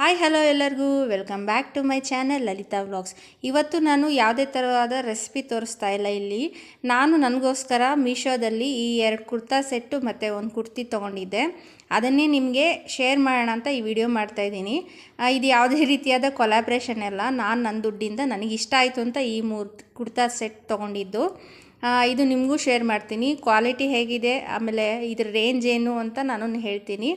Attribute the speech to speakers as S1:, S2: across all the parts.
S1: Hi hello ಎಲ್ಲರಿಗೂ welcome back to my channel Lalitha vlogs. ಇವತ್ತು ನಾನು ಯಾವುದೇ ಥರವಾದ ರೆಸಿಪಿ ತೋರಿಸ್ತಾ ಇಲ್ಲ. ಇಲ್ಲಿ ನಾನು ನನಗೋಸ್ಕರ ಮೀಶೋದಲ್ಲಿ ಈ 2 ಕುರ್ತಾ ಸೆಟ್ಟು ಮತ್ತು ಒಂದು ಕುರ್ತಿ ತೊಗೊಂಡಿದ್ದೆ. ಅದನ್ನೇ ನಿಮಗೆ ಶೇರ್ ಮಾಡೋಣ ಅಂತ ಈ ವಿಡಿಯೋ ಮಾಡ್ತಾಯಿದ್ದೀನಿ. ಇದು ಯಾವುದೇ ರೀತಿಯಾದ ಕೊಲಾಬ್ರೇಷನ್ ಅಲ್ಲ, ನಾನು ನನ್ನ ದುಡ್ಡಿಂದ ನನಗೆ ಇಷ್ಟ ಆಯಿತು ಅಂತ ಈ 3 ಕುರ್ತಾ ಸೆಟ್ ತೊಗೊಂಡಿದ್ದು. ಇದು ನಿಮಗೂ ಶೇರ್ ಮಾಡ್ತೀನಿ. ಕ್ವಾಲಿಟಿ ಹೇಗಿದೆ, ಆಮೇಲೆ ಇದ್ರ ರೇಂಜ್ ಏನು ಅಂತ ನಾನು ಹೇಳ್ತೀನಿ.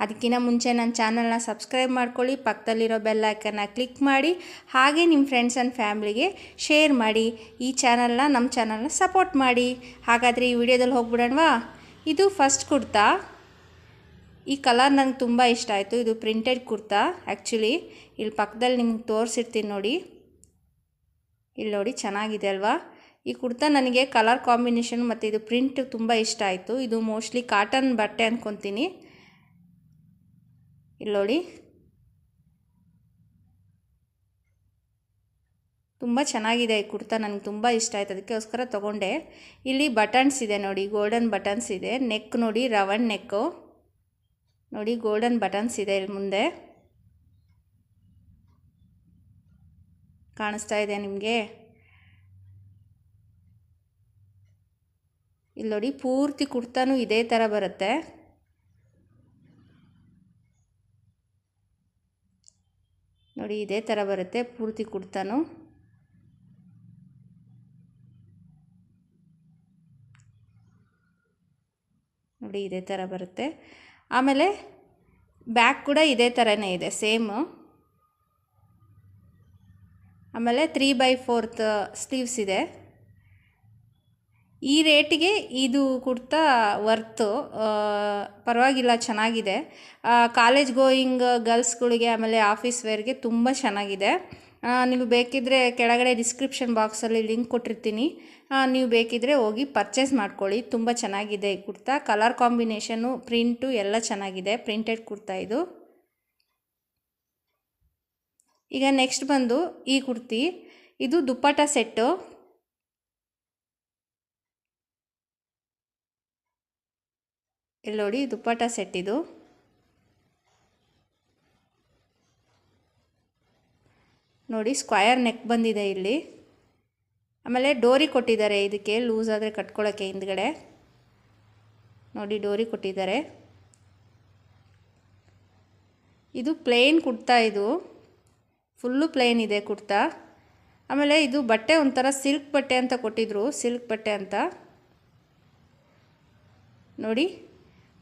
S1: ಅದಕ್ಕಿಂತ ಮುಂಚೆ ನನ್ನ ಚಾನಲ್ನ ಸಬ್ಸ್ಕ್ರೈಬ್ ಮಾಡ್ಕೊಳ್ಳಿ, ಪಕ್ಕದಲ್ಲಿರೋ ಬೆಲ್ ಐಕನ್ನ ಕ್ಲಿಕ್ ಮಾಡಿ, ಹಾಗೆ ನಿಮ್ಮ ಫ್ರೆಂಡ್ಸ್ ಆ್ಯಂಡ್ ಫ್ಯಾಮ್ಲಿಗೆ ಶೇರ್ ಮಾಡಿ. ಈ ಚಾನಲ್ನ ನಮ್ಮ ಚಾನಲ್ನ ಸಪೋರ್ಟ್ ಮಾಡಿ. ಹಾಗಾದರೆ ಈ ವಿಡಿಯೋದಲ್ಲಿ ಹೋಗ್ಬಿಡೋಣವಾ? ಇದು ಫಸ್ಟ್ ಕುರ್ತಾ. ಈ ಕಲರ್ ನನಗೆ ತುಂಬ ಇಷ್ಟ ಆಯಿತು. ಇದು ಪ್ರಿಂಟೆಡ್ ಕುರ್ತಾ. ಆ್ಯಕ್ಚುಲಿ ಇಲ್ಲಿ ಪಕ್ಕದಲ್ಲಿ ನಿಮ್ಗೆ ತೋರಿಸಿರ್ತೀನಿ ನೋಡಿ. ಇಲ್ಲಿ ನೋಡಿ, ಚೆನ್ನಾಗಿದೆ ಅಲ್ವಾ? ಈ ಕುರ್ತಾ ನನಗೆ ಕಲರ್ ಕಾಂಬಿನೇಷನ್ ಮತ್ತು ಇದು ಪ್ರಿಂಟ್ ತುಂಬ ಇಷ್ಟ ಆಯಿತು. ಇದು ಮೋಸ್ಟ್ಲಿ ಕಾಟನ್ ಬಟ್ಟೆ ಅಂದ್ಕೊತೀನಿ. ಇಲ್ಲಿ ನೋಡಿ, ತುಂಬ ಚೆನ್ನಾಗಿದೆ ಈ ಕುರ್ತಾ. ನನಗೆ ತುಂಬ ಇಷ್ಟ ಆಯಿತು, ಅದಕ್ಕೋಸ್ಕರ ತೊಗೊಂಡೆ. ಇಲ್ಲಿ ಬಟನ್ಸ್ ಇದೆ ನೋಡಿ, ಗೋಲ್ಡನ್ ಬಟನ್ಸ್ ಇದೆ. ನೆಕ್ ನೋಡಿ, ರವನ್ ನೆಕ್ಕು ನೋಡಿ, ಗೋಲ್ಡನ್ ಬಟನ್ಸ್ ಇದೆ ಇಲ್ಲಿ ಮುಂದೆ. ಕಾಣಿಸ್ತಾ ಇದೆ ನಿಮಗೆ? ಇಲ್ಲಿ ನೋಡಿ, ಪೂರ್ತಿ ಕುರ್ತಾನೂ ಇದೇ ಥರ ಬರುತ್ತೆ. ನೋಡಿ, ಇದೇ ಥರ ಬರುತ್ತೆ ಪೂರ್ತಿ ಕುರ್ತಾನು. ನೋಡಿ, ಇದೇ ಥರ ಬರುತ್ತೆ. ಆಮೇಲೆ ಬ್ಯಾಕ್ ಕೂಡ ಇದೇ ಥರನೇ ಇದೆ, ಸೇಮು. ಆಮೇಲೆ 3/4 ಸ್ಲೀವ್ಸ್ ಇದೆ. ಈ ರೇಟಿಗೆ ಇದು ಕುರ್ತಾ ವರ್ತು, ಪರವಾಗಿಲ್ಲ, ಚೆನ್ನಾಗಿದೆ. ಕಾಲೇಜ್ ಗೋಯಿಂಗ್ ಗರ್ಲ್ಸ್ಗಳಿಗೆ ಆಮೇಲೆ ಆಫೀಸ್ ವೇರ್ಗೆ ತುಂಬ ಚೆನ್ನಾಗಿದೆ. ನೀವು ಬೇಕಿದ್ದರೆ ಕೆಳಗಡೆ ಡಿಸ್ಕ್ರಿಪ್ಷನ್ ಬಾಕ್ಸಲ್ಲಿ ಲಿಂಕ್ ಕೊಟ್ಟಿರ್ತೀನಿ. ನೀವು ಬೇಕಿದ್ದರೆ ಹೋಗಿ ಪರ್ಚೇಸ್ ಮಾಡ್ಕೊಳ್ಳಿ. ತುಂಬ ಚೆನ್ನಾಗಿದೆ ಈ ಕುರ್ತಾ. ಕಲರ್ ಕಾಂಬಿನೇಷನ್ನು, ಪ್ರಿಂಟು ಎಲ್ಲ ಚೆನ್ನಾಗಿದೆ. ಪ್ರಿಂಟೆಡ್ ಕುರ್ತಾ ಇದು. ಈಗ ನೆಕ್ಸ್ಟ್ ಬಂದು ಈ ಕುರ್ತಿ. ಇದು ದುಪ್ಪಟ್ಟ ಸೆಟ್ಟು. ಇಲ್ಲಿ ನೋಡಿ, ದುಪ್ಪಟ್ಟ ಸೆಟ್ ಇದು. ನೋಡಿ, ಸ್ಕ್ವಯರ್ ನೆಕ್ ಬಂದಿದೆ ಇಲ್ಲಿ. ಆಮೇಲೆ ಡೋರಿ ಕೊಟ್ಟಿದ್ದಾರೆ ಇದಕ್ಕೆ, ಲೂಸ್ ಆದರೆ ಕಟ್ಕೊಳ್ಳೋಕ್ಕೆ ಹಿಂದ್ಗಡೆ. ನೋಡಿ, ಡೋರಿ ಕೊಟ್ಟಿದ್ದಾರೆ. ಇದು ಪ್ಲೇನ್ ಕುರ್ತಾ. ಇದು ಫುಲ್ಲು ಪ್ಲೇನ್ ಇದೆ ಕುರ್ತಾ. ಆಮೇಲೆ ಇದು ಬಟ್ಟೆ ಒಂಥರ ಸಿಲ್ಕ್ ಬಟ್ಟೆ ಅಂತ ಕೊಟ್ಟಿದ್ರು, ಸಿಲ್ಕ್ ಬಟ್ಟೆ ಅಂತ ನೋಡಿ.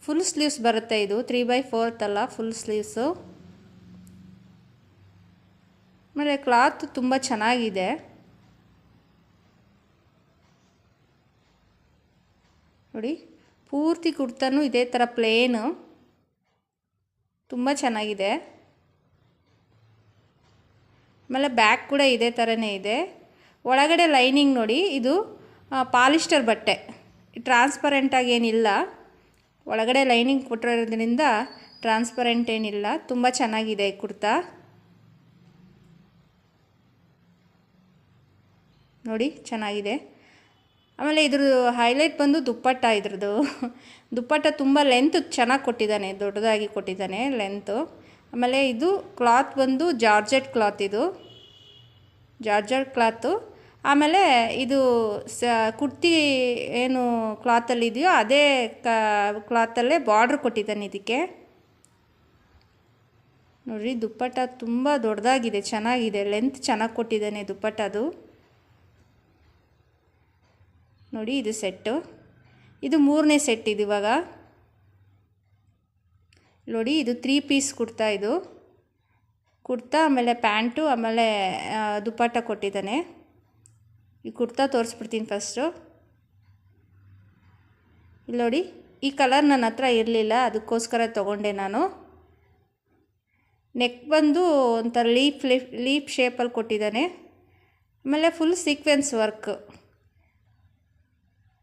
S1: ಫುಲ್ ಸ್ಲೀವ್ಸ್ ಬರುತ್ತೆ ಇದು. 3/4 ಅಲ್ಲ, ಫುಲ್ ಸ್ಲೀವ್ಸು. ಆಮೇಲೆ ಕ್ಲಾತ್ ತುಂಬ ಚೆನ್ನಾಗಿದೆ. ನೋಡಿ, ಪೂರ್ತಿ ಕುರ್ತಾನು ಇದೇ ಥರ ಪ್ಲೇನು, ತುಂಬ ಚೆನ್ನಾಗಿದೆ. ಆಮೇಲೆ ಬ್ಯಾಕ್ ಕೂಡ ಇದೇ ಥರನೇ ಇದೆ. ಒಳಗಡೆ ಲೈನಿಂಗ್ ನೋಡಿ, ಇದು ಪಾಲಿಸ್ಟರ್ ಬಟ್ಟೆ, ಟ್ರಾನ್ಸ್ಪರೆಂಟಾಗಿ ಏನಿಲ್ಲ. ಒಳಗಡೆ ಲೈನಿಂಗ್ ಕೊಟ್ಟಿರೋದ್ರಿಂದ ಟ್ರಾನ್ಸ್ಪರೆಂಟ್ ಏನಿಲ್ಲ. ತುಂಬ ಚೆನ್ನಾಗಿದೆ ಈ ಕುರ್ತಾ. ನೋಡಿ, ಚೆನ್ನಾಗಿದೆ. ಆಮೇಲೆ ಇದ್ರದ್ದು ಹೈಲೈಟ್ ಬಂದು ದುಪ್ಪಟ್ಟ. ಇದ್ರದ್ದು ದುಪ್ಪಟ್ಟ ತುಂಬ ಲೆಂತ್ ಚೆನ್ನಾಗಿ ಕೊಟ್ಟಿದ್ದಾನೆ, ದೊಡ್ಡದಾಗಿ ಕೊಟ್ಟಿದ್ದಾನೆ ಲೆಂತು. ಆಮೇಲೆ ಇದು ಕ್ಲಾತ್ ಬಂದು ಜಾರ್ಜೆಟ್ ಕ್ಲಾತ್. ಇದು ಜಾರ್ಜೆಟ್ ಕ್ಲಾತು. ಆಮೇಲೆ ಇದು ಕುರ್ತಿ ಏನು ಕ್ಲಾತಲ್ಲಿ ಇದೆಯೋ ಅದೇ ಕ್ಲಾತಲ್ಲೇ ಬಾರ್ಡ್ರ್ ಕೊಟ್ಟಿದ್ದಾನೆ ಇದಕ್ಕೆ. ನೋಡಿರಿ, ದುಪ್ಪಟ್ಟ ತುಂಬ ದೊಡ್ಡದಾಗಿದೆ, ಚೆನ್ನಾಗಿದೆ, ಲೆಂತ್ ಚೆನ್ನಾಗಿ ಕೊಟ್ಟಿದ್ದಾನೆ ದುಪ್ಪಟ್ಟದು. ನೋಡಿ, ಇದು ಸೆಟ್ಟು. ಇದು 3ನೇ ಸೆಟ್ ಇದು ಇವಾಗ. ನೋಡಿ, ಇದು 3 ಪೀಸ್ ಕುರ್ತಾ. ಇದು ಕುರ್ತಾ, ಆಮೇಲೆ ಪ್ಯಾಂಟು, ಆಮೇಲೆ ದುಪ್ಪಟ್ಟ ಕೊಟ್ಟಿದ್ದಾನೆ. ಈ ಕುರ್ತಾ ತೋರಿಸ್ಬಿಡ್ತೀನಿ ಫಸ್ಟು. ಇಲ್ಲಿ ನೋಡಿ, ಈ ಕಲರ್ ನನ್ನ ಹತ್ರ ಇರಲಿಲ್ಲ, ಅದಕ್ಕೋಸ್ಕರ ತೊಗೊಂಡೆ ನಾನು. ನೆಕ್ ಬಂದು ಒಂಥರ ಲೀಫ್ ಶೇಪಲ್ಲಿ ಕೊಟ್ಟಿದ್ದಾನೆ. ಆಮೇಲೆ ಫುಲ್ ಸೀಕ್ವೆನ್ಸ್ ವರ್ಕ್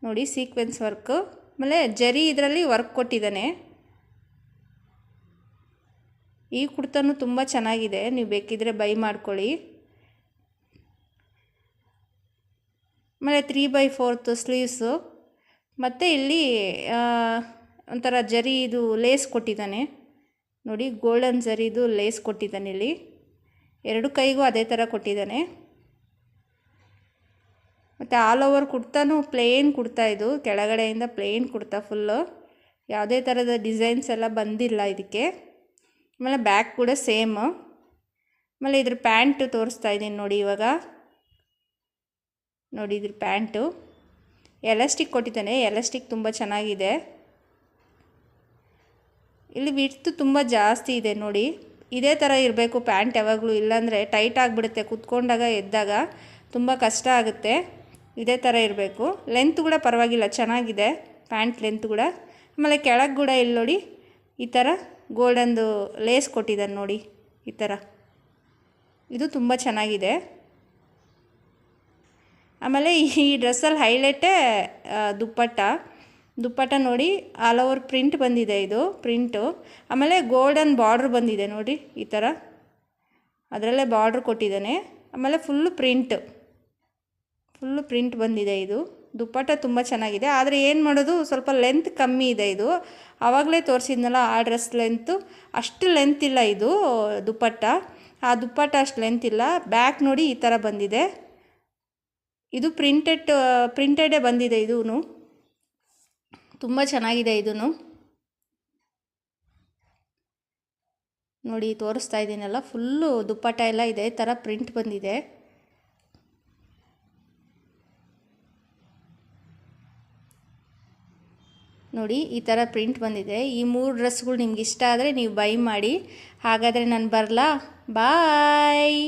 S1: ನೋಡಿ, ಸೀಕ್ವೆನ್ಸ್ ವರ್ಕು. ಆಮೇಲೆ ಜರಿ ಇದರಲ್ಲಿ ವರ್ಕ್ ಕೊಟ್ಟಿದ್ದಾನೆ. ಈ ಕುರ್ತಾನು ತುಂಬ ಚೆನ್ನಾಗಿದೆ, ನೀವು ಬೇಕಿದ್ದರೆ ಬೈ ಮಾಡ್ಕೊಳ್ಳಿ. ಆಮೇಲೆ 3/4 ಸ್ಲೀವ್ಸು. ಮತ್ತು ಇಲ್ಲಿ ಒಂಥರ ಜರಿ ಇದು ಲೇಸ್ ಕೊಟ್ಟಿದ್ದಾನೆ. ನೋಡಿ ಗೋಲ್ಡನ್ ಜರಿದು ಲೇಸ್ ಕೊಟ್ಟಿದ್ದಾನೆ ಇಲ್ಲಿ, ಎರಡು ಕೈಗೂ ಅದೇ ಥರ ಕೊಟ್ಟಿದ್ದಾನೆ. ಮತ್ತು ಆಲ್ ಓವರ್ ಕುರ್ತಾನು ಪ್ಲೇನ್ ಕುರ್ತಾ, ಇದು ಕೆಳಗಡೆಯಿಂದ ಪ್ಲೇನ್ ಕುರ್ತಾ ಫುಲ್ಲು, ಯಾವುದೇ ಥರದ ಡಿಸೈನ್ಸ್ ಎಲ್ಲ ಬಂದಿಲ್ಲ ಇದಕ್ಕೆ. ಆಮೇಲೆ ಬ್ಯಾಕ್ ಕೂಡ ಸೇಮ್. ಆಮೇಲೆ ಇದ್ರ ಪ್ಯಾಂಟು ತೋರಿಸ್ತಾ ಇದ್ದೀನಿ ನೋಡಿ. ಇವಾಗ ನೋಡಿ ಇದ್ರ ಪ್ಯಾಂಟು ಎಲಾಸ್ಟಿಕ್ ಕೊಟ್ಟಿದ್ದಾನೆ, ಎಲಾಸ್ಟಿಕ್ ತುಂಬ ಚೆನ್ನಾಗಿದೆ. ಇಲ್ಲಿ ವಿಡ್ತು ತುಂಬ ಜಾಸ್ತಿ ಇದೆ ನೋಡಿ. ಇದೇ ಥರ ಇರಬೇಕು ಪ್ಯಾಂಟ್ ಯಾವಾಗಲೂ, ಇಲ್ಲಾಂದರೆ ಟೈಟ್ ಆಗಿಬಿಡುತ್ತೆ, ಕುತ್ಕೊಂಡಾಗ ಎದ್ದಾಗ ತುಂಬ ಕಷ್ಟ ಆಗುತ್ತೆ. ಇದೇ ಥರ ಇರಬೇಕು. ಲೆಂತ್ ಕೂಡ ಪರವಾಗಿಲ್ಲ, ಚೆನ್ನಾಗಿದೆ ಪ್ಯಾಂಟ್ ಲೆಂತ್ ಕೂಡ. ಆಮೇಲೆ ಕೆಳಗೆ ಕೂಡ ಇಲ್ಲಿ ನೋಡಿ ಈ ಥರ ಗೋಲ್ಡನ್ದು ಲೇಸ್ ಕೊಟ್ಟಿದ್ದಾನೆ ನೋಡಿ, ಈ ಥರ ಇದು ತುಂಬ ಚೆನ್ನಾಗಿದೆ. ಆಮೇಲೆ ಈ ಡ್ರೆಸ್ಸಲ್ಲಿ ಹೈಲೈಟೇ ದುಪ್ಪಟ್ಟ ನೋಡಿ, ಆಲ್ ಓವರ್ ಪ್ರಿಂಟ್ ಬಂದಿದೆ, ಇದು ಪ್ರಿಂಟು. ಆಮೇಲೆ ಗೋಲ್ಡನ್ ಬಾರ್ಡ್ರ್ ಬಂದಿದೆ ನೋಡಿ ಈ ಥರ, ಅದರಲ್ಲೇ ಬಾರ್ಡ್ರ್ ಕೊಟ್ಟಿದ್ದಾನೆ. ಆಮೇಲೆ ಫುಲ್ಲು ಪ್ರಿಂಟ್ ಬಂದಿದೆ. ಇದು ದುಪ್ಪಟ್ಟ ತುಂಬ ಚೆನ್ನಾಗಿದೆ. ಆದರೆ ಏನು ಮಾಡೋದು, ಸ್ವಲ್ಪ ಲೆಂತ್ ಕಮ್ಮಿ ಇದೆ ಇದು. ಆವಾಗಲೇ ತೋರಿಸಿದ್ನಲ್ಲ ಆ ಡ್ರೆಸ್ ಲೆಂತು, ಅಷ್ಟು ಲೆಂತ್ ಇಲ್ಲ ಇದು ದುಪ್ಪಟ್ಟ. ಆ ದುಪ್ಪಟ್ಟ ಅಷ್ಟು ಲೆಂತ್ ಇಲ್ಲ. ಬ್ಯಾಕ್ ನೋಡಿ ಈ ಥರ ಬಂದಿದೆ. ಇದು ಪ್ರಿಂಟೆಡೇ ಬಂದಿದೆ. ಇದೂ ತುಂಬ ಚೆನ್ನಾಗಿದೆ. ಇದೂ ನೋಡಿ ತೋರಿಸ್ತಾ ಇದ್ದೀನಲ್ಲ, ಫುಲ್ಲು ದುಪ್ಪಟ್ಟ ಎಲ್ಲ ಇದೇ ಥರ ಪ್ರಿಂಟ್ ಬಂದಿದೆ. ನೋಡಿ ಈ ಥರ ಪ್ರಿಂಟ್ ಬಂದಿದೆ. ಈ 3 ಡ್ರೆಸ್ಗಳು ನಿಮ್ಗೆ ಇಷ್ಟ ಆದರೆ ನೀವು ಬೈ ಮಾಡಿ. ಹಾಗಾದರೆ ನಾನು ಬರಲಾ? ಬಾಯ್.